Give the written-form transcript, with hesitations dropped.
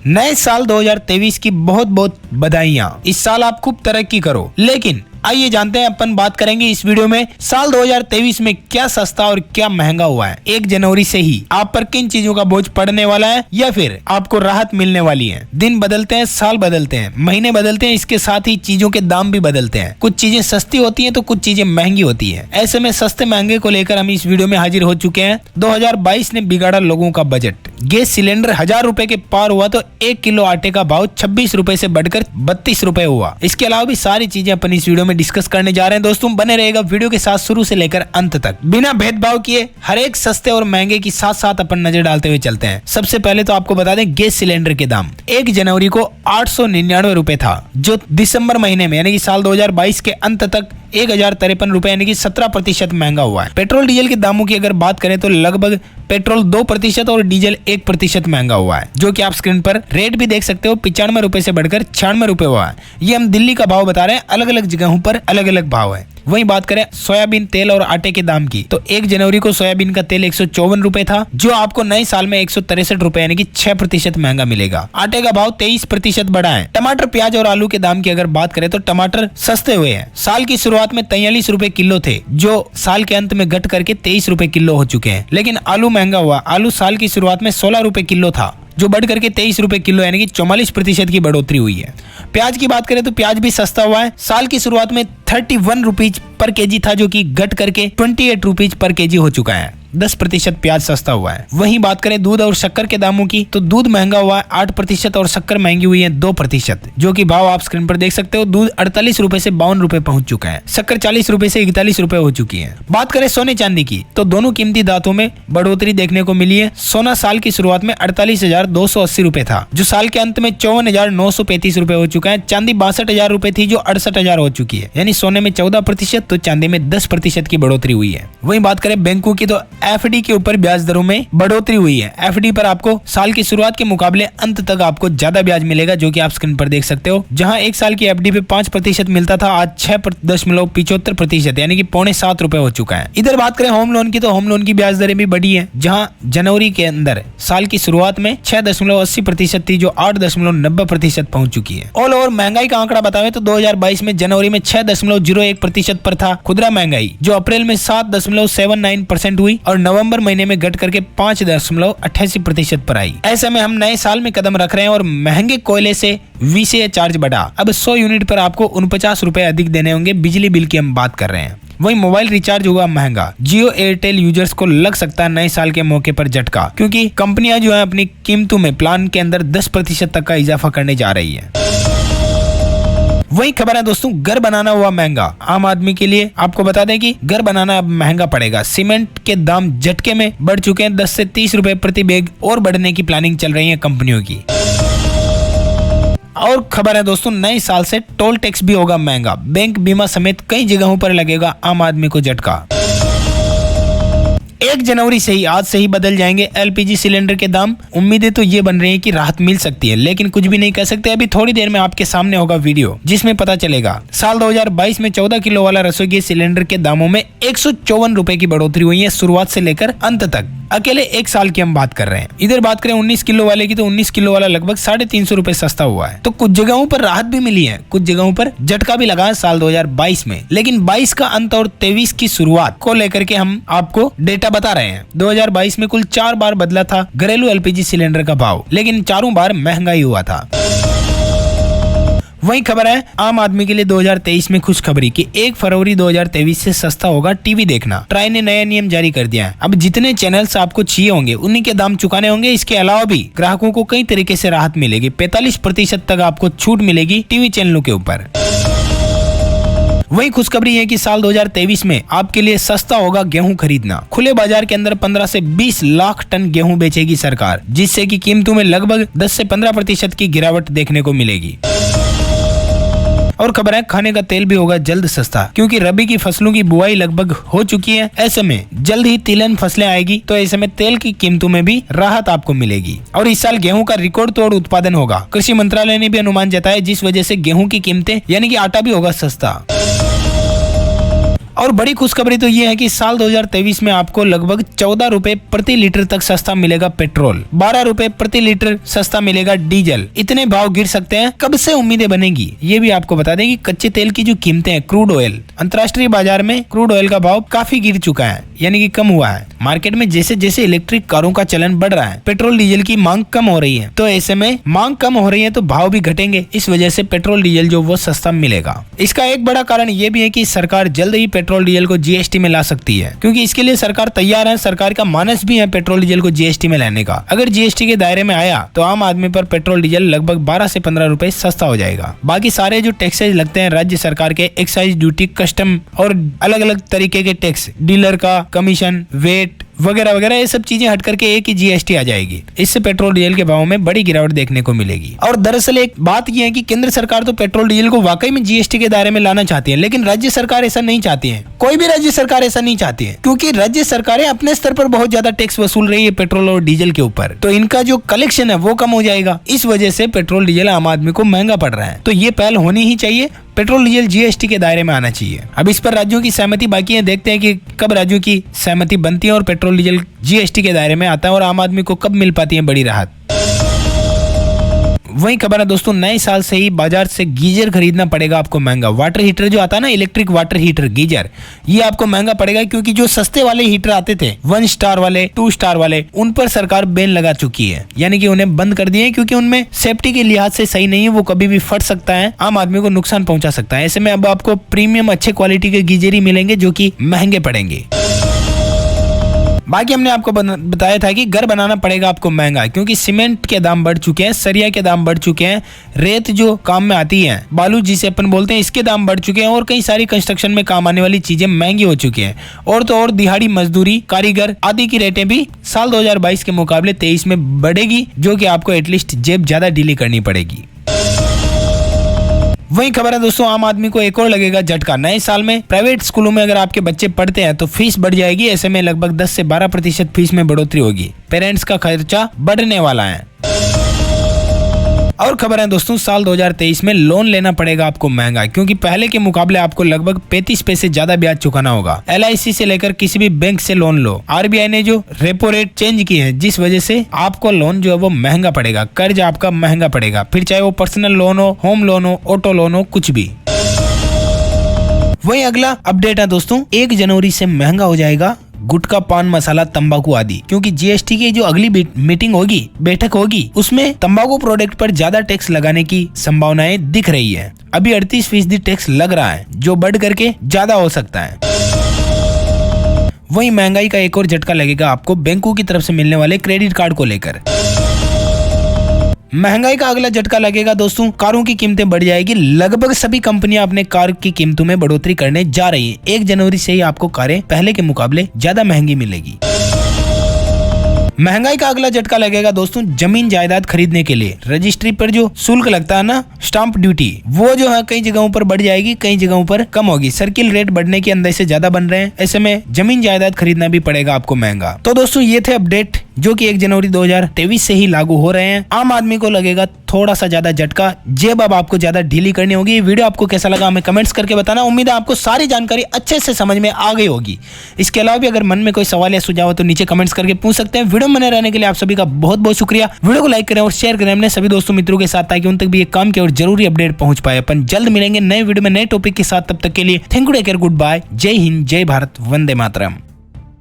नए साल 2023 की बहुत बहुत बधाइयां। इस साल आप खूब तरक्की करो। लेकिन आइए जानते हैं, अपन बात करेंगे इस वीडियो में साल 2023 में क्या सस्ता और क्या महंगा हुआ है। 1 जनवरी से ही आप पर किन चीजों का बोझ पड़ने वाला है या फिर आपको राहत मिलने वाली है। दिन बदलते हैं, साल बदलते हैं, महीने बदलते हैं, इसके साथ ही चीजों के दाम भी बदलते हैं। कुछ चीजें सस्ती होती हैं तो कुछ चीजें महंगी होती हैं। ऐसे में सस्ते महंगे को लेकर हम इस वीडियो में हाजिर हो चुके हैं। 2022 ने बिगाड़ा लोगों का बजट। गैस सिलेंडर 1000 रुपए के पार हुआ तो 1 किलो आटे का भाव 26 रुपए से बढ़कर 32 रुपए हुआ। इसके अलावा भी सारी चीजें अपन इस वीडियो में डिस्कस करने जा रहे हैं। दोस्तों बने रहेगा वीडियो के साथ शुरू से लेकर अंत तक। बिना भेदभाव किए हर एक सस्ते और महंगे की साथ साथ अपन नजर डालते हुए चलते हैं। सबसे पहले तो आपको बता दें, गैस सिलेंडर के दाम 1 जनवरी को 899 रुपए था, जो दिसंबर महीने में यानी कि साल 2022 के अंत तक 1053 रुपए यानी कि 17% महंगा हुआ है। पेट्रोल डीजल के दामों की अगर बात करें तो लगभग पेट्रोल 2% और डीजल 1% महंगा हुआ है, जो कि आप स्क्रीन पर रेट भी देख सकते हो। 95 रुपए से बढ़कर 96 रुपए हुआ है। ये हम दिल्ली का भाव बता रहे हैं, अलग अलग जगहों पर अलग अलग भाव है। वहीं बात करें सोयाबीन तेल और आटे के दाम की, तो 1 जनवरी को सोयाबीन का तेल 154 रुपए था, जो आपको नए साल में 163 रुपए यानी कि 6% महंगा मिलेगा। आटे का भाव 23% बढ़ा है। टमाटर, प्याज और आलू के दाम की अगर बात करें तो टमाटर सस्ते हुए हैं। साल की शुरुआत में 43 रुपए किलो थे, जो साल के अंत में घट करके 23 रुपए किलो हो चुके हैं। लेकिन आलू महंगा हुआ। आलू साल की शुरुआत में 16 रुपए किलो था, जो बढ़ करके 23 रुपए किलो यानी कि 44% की बढ़ोतरी हुई है। प्याज की बात करें तो प्याज भी सस्ता हुआ है। साल की शुरुआत में 31 रुपीज पर केजी था, जो कि घट करके 28 रुपीज पर केजी हो चुका है। 10% प्याज सस्ता हुआ है। वहीं बात करें दूध और शक्कर के दामों की, तो दूध महंगा हुआ है 8% और शक्कर महंगी हुई है 2%, जो कि भाव आप स्क्रीन पर देख सकते हो। दूध 48 रुपए से 52 रुपए पहुंच चुका है। शक्कर 40 रुपए से 41 रुपए हो चुकी है। बात करें सोने चांदी की, तो दोनों कीमती धातुओं में बढ़ोतरी देखने को मिली है। सोना साल की शुरुआत में 48,280 रुपए था, जो साल के अंत में 54,935 रुपए हो चुका है। चांदी 62,000 रुपए थी, जो 68,000 हो चुकी है। यानी सोने में 14% तो चांदी में 10% की बढ़ोतरी हुई है। वहीं बात करें बैंकों की, तो एफडी के ऊपर ब्याज दरों में बढ़ोतरी हुई है। एफडी पर आपको साल की शुरुआत के मुकाबले अंत तक आपको ज्यादा ब्याज मिलेगा, जो कि आप स्क्रीन पर देख सकते हो। जहां 1 साल की एफडी पे 5% मिलता था, आज 6.75% यानी कि 6.25 रुपए हो चुका है। इधर बात करें होम लोन की, तो होम लोन की ब्याज दरें भी बढ़ी है। जहां जनवरी के अंदर साल की शुरुआत में 6.80% थी, जो 8.90% पहुंच चुकी है। ऑल ओवर महंगाई का आंकड़ा बतावे तो 2022 में जनवरी में 6.01% पर था खुदरा महंगाई, जो अप्रैल में 7.79% हुई और नवंबर महीने में घट करके 5.88% पर आई। ऐसे में हम नए साल में कदम रख रहे हैं और महंगे कोयले से वीसीए चार्ज बढ़ा। अब 100 यूनिट पर आपको 49 रुपए अधिक देने होंगे। बिजली बिल की हम बात कर रहे हैं। वहीं मोबाइल रिचार्ज हुआ महंगा। जियो एयरटेल यूजर्स को लग सकता है नए साल के मौके पर झटका, क्योंकि कंपनियां जो है अपनी कीमतों में प्लान के अंदर 10% तक का इजाफा करने जा रही है। वही खबर है दोस्तों, घर बनाना हुआ महंगा। आम आदमी के लिए आपको बता दें कि घर बनाना अब महंगा पड़ेगा। सीमेंट के दाम झटके में बढ़ चुके हैं। 10 से 30 रुपए प्रति बैग और बढ़ने की प्लानिंग चल रही है कंपनियों की। और खबर है दोस्तों, नए साल से टोल टैक्स भी होगा महंगा। बैंक, बीमा समेत कई जगहों पर लगेगा आम आदमी को झटका। 1 जनवरी से ही, आज से ही बदल जाएंगे एलपीजी सिलेंडर के दाम। उम्मीदें तो ये बन रही है कि राहत मिल सकती है, लेकिन कुछ भी नहीं कह सकते। अभी थोड़ी देर में आपके सामने होगा वीडियो, जिसमें पता चलेगा। साल 2022 में 14 किलो वाला रसोई गैस सिलेंडर के दामों में 154 रुपए की बढ़ोतरी हुई है, शुरुआत से लेकर अंत तक। अकेले 1 साल की हम बात कर रहे हैं। इधर बात करें 19 किलो वाले की, तो 19 किलो वाला लगभग 350 रुपए सस्ता हुआ है। तो कुछ जगहों पर राहत भी मिली है, कुछ जगहों पर झटका भी लगा है साल 2022 में। लेकिन 22 का अंत और 23 की शुरुआत को लेकर के हम आपको डेटा बता रहे हैं। 2022 में कुल 4 बार बदला था घरेलू एलपीजी सिलेंडर का भाव, लेकिन चारों बार महंगाई हुआ था। वही खबर है आम आदमी के लिए 2023 में खुशखबरी कि 1 फरवरी 2023 से सस्ता होगा टीवी देखना। ट्राई ने नया नियम जारी कर दिया है। अब जितने चैनल्स आपको चाहिए होंगे उन्हीं के दाम चुकाने होंगे। इसके अलावा भी ग्राहकों को कई तरीके से राहत मिलेगी। 45% तक आपको छूट मिलेगी टीवी चैनलों के ऊपर। वही खुशखबरी है कि साल 2023 में आपके लिए सस्ता होगा गेहूं खरीदना। खुले बाजार के अंदर 15 से 20 लाख टन गेहूं बेचेगी सरकार, जिससे कि कीमतों में लगभग 10 से 15% की गिरावट देखने को मिलेगी। और खबर है खाने का तेल भी होगा जल्द सस्ता, क्योंकि रबी की फसलों की बुआई लगभग हो चुकी है। ऐसे में जल्द ही तिलहन फसलें आएगी, तो ऐसे में तेल की कीमतों में भी राहत आपको मिलेगी। और इस साल गेहूं का रिकॉर्ड तोड़ उत्पादन होगा। कृषि मंत्रालय ने भी अनुमान जताया, जिस वजह से गेहूं की कीमतें यानी कि आटा भी होगा सस्ता। और बड़ी खुशखबरी तो ये है कि साल 2023 में आपको लगभग 14 रुपए प्रति लीटर तक सस्ता मिलेगा पेट्रोल, 12 रुपए प्रति लीटर सस्ता मिलेगा डीजल। इतने भाव गिर सकते हैं, कब से उम्मीदें बनेगी ये भी आपको बता दें कि कच्चे तेल की जो कीमतें हैं, क्रूड ऑयल, अंतर्राष्ट्रीय बाजार में क्रूड ऑयल का भाव काफी गिर चुका है, यानी कि कम हुआ है। मार्केट में जैसे जैसे इलेक्ट्रिक कारों का चलन बढ़ रहा है, पेट्रोल डीजल की मांग कम हो रही है, तो ऐसे में मांग कम हो रही है तो भाव भी घटेंगे। इस वजह से पेट्रोल डीजल जो वो सस्ता मिलेगा। इसका एक बड़ा कारण ये भी है कि सरकार जल्द ही पेट्रोल डीजल को जीएसटी में ला सकती है, क्योंकि इसके लिए सरकार तैयार है। सरकार का मानस भी है पेट्रोल डीजल को जीएसटी में लाने का। अगर जीएसटी के दायरे में आया तो आम आदमी पर पेट्रोल डीजल लगभग 12 से 15 रुपए सस्ता हो जाएगा। बाकी सारे जो टैक्सेज लगते हैं राज्य सरकार के, एक्साइज ड्यूटी, कस्टम और अलग अलग तरीके के टैक्स, डीलर का कमीशन, वेट वगैरह वगैरह, ये सब चीजें हट करके एक ही जीएसटी आ जाएगी। इससे पेट्रोल डीजल के भाव में बड़ी गिरावट देखने को मिलेगी। और दरअसल एक बात यह है कि केंद्र सरकार तो पेट्रोल डीजल को वाकई में जीएसटी के दायरे में लाना चाहती है, लेकिन राज्य सरकार ऐसा नहीं चाहती है। कोई भी राज्य सरकार ऐसा नहीं चाहती है, क्योंकि राज्य सरकारें अपने स्तर पर बहुत ज्यादा टैक्स वसूल रही है पेट्रोल और डीजल के ऊपर, तो इनका जो कलेक्शन है वो कम हो जाएगा। इस वजह से पेट्रोल डीजल आम आदमी को महंगा पड़ रहा है। तो ये पहल होनी ही चाहिए, पेट्रोल डीजल जीएसटी के दायरे में आना चाहिए। अब इस पर राज्यों की सहमति बाकी है, देखते हैं कि कब राज्यों की सहमति बनती है और पेट्रोल डीजल जीएसटी के दायरे में आता है और आम आदमी को कब मिल पाती है बड़ी राहत। वही खबर है दोस्तों, नए साल से ही बाजार से गीजर खरीदना पड़ेगा आपको महंगा। वाटर हीटर जो आता है ना, इलेक्ट्रिक वाटर हीटर गीजर, ये आपको महंगा पड़ेगा, क्योंकि जो सस्ते वाले हीटर आते थे 1 स्टार वाले, 2 स्टार वाले, उन पर सरकार बैन लगा चुकी है, यानी कि उन्हें बंद कर दिए, क्योंकि उनमें सेफ्टी के लिहाज से सही नहीं है, वो कभी भी फट सकता है, आम आदमी को नुकसान पहुंचा सकता है। ऐसे में अब आपको प्रीमियम अच्छे क्वालिटी के गीजर ही मिलेंगे जो कि महंगे पड़ेंगे। बाकी हमने आपको बताया था कि घर बनाना पड़ेगा आपको महंगा, क्योंकि सीमेंट के दाम बढ़ चुके हैं, सरिया के दाम बढ़ चुके हैं, रेत जो काम में आती है, बालू जिसे अपन बोलते हैं, इसके दाम बढ़ चुके हैं और कई सारी कंस्ट्रक्शन में काम आने वाली चीजें महंगी हो चुकी हैं। और तो और दिहाड़ी मजदूरी, कारीगर आदि की रेटें भी साल 2022 के मुकाबले 23 में बढ़ेगी, जो कि आपको एटलीस्ट जेब ज्यादा ढीली करनी पड़ेगी। वही खबर है दोस्तों, आम आदमी को एक और लगेगा झटका। नए साल में प्राइवेट स्कूलों में अगर आपके बच्चे पढ़ते हैं तो फीस बढ़ जाएगी। ऐसे में लगभग 10 से 12% फीस में बढ़ोतरी होगी। पेरेंट्स का खर्चा बढ़ने वाला है। और खबर है दोस्तों, साल 2023 में लोन लेना पड़ेगा आपको महंगा, क्योंकि पहले के मुकाबले आपको लगभग 35 पैसे ज्यादा ब्याज चुकाना होगा। LIC से लेकर किसी भी बैंक से लोन लो, RBI ने जो रेपो रेट चेंज की है, जिस वजह से आपको लोन जो है वो महंगा पड़ेगा, कर्ज आपका महंगा पड़ेगा, फिर चाहे वो पर्सनल लोन हो, होम लोन हो, ऑटो लोन हो, कुछ भी। वही अगला अपडेट है दोस्तों, 1 जनवरी से महंगा हो जाएगा गुटखा, पान मसाला, तंबाकू आदि, क्योंकि जीएसटी की जो अगली मीटिंग होगी, बैठक होगी, उसमें तंबाकू प्रोडक्ट पर ज्यादा टैक्स लगाने की संभावनाएं दिख रही है। अभी 38% टैक्स लग रहा है, जो बढ़ करके ज्यादा हो सकता है। वही महंगाई का एक और झटका लगेगा आपको बैंकों की तरफ से मिलने वाले क्रेडिट कार्ड को लेकर। महंगाई का अगला झटका लगेगा दोस्तों, कारों की कीमतें बढ़ जाएगी। लगभग सभी कंपनियां अपने कार की कीमतों में बढ़ोतरी करने जा रही हैं। 1 जनवरी से ही आपको कारें पहले के मुकाबले ज्यादा महंगी मिलेगी। महंगाई का अगला झटका लगेगा दोस्तों, जमीन जायदाद खरीदने के लिए रजिस्ट्री पर जो शुल्क लगता है ना, स्टाम्प ड्यूटी, वो जो है कई जगहों पर बढ़ जाएगी, कई जगहों पर कम होगी। सर्किल रेट बढ़ने के अंदाजे ज्यादा बन रहे हैं। ऐसे में जमीन जायदाद खरीदना भी पड़ेगा आपको महंगा। तो दोस्तों ये थे अपडेट जो कि 1 जनवरी 2023 से ही लागू हो रहे हैं। आम आदमी को लगेगा थोड़ा सा ज्यादा झटका, जेब अब आपको ज्यादा ढीली करनी होगी। ये वीडियो आपको कैसा लगा हमें कमेंट्स करके बताना। उम्मीद है आपको सारी जानकारी अच्छे से समझ में आ गई होगी। इसके अलावा भी अगर मन में कोई सवाल या सुझाव हो तो नीचे कमेंट्स करके पूछ सकते हैं। वीडियो में बने रहने के लिए आप सभी का बहुत बहुत शुक्रिया। वीडियो को लाइक करें और शेयर करें अपने सभी दोस्तों मित्रों के साथ, ताकि उन तक भी एक काम की और जरूरी अपडेट पहुंच पाए। अपन जल्द मिलेंगे नए वीडियो में नए टॉपिक के साथ। तब तक के लिए thank you, take care, good bye, जय हिंद, जय भारत, वंदे मातरम।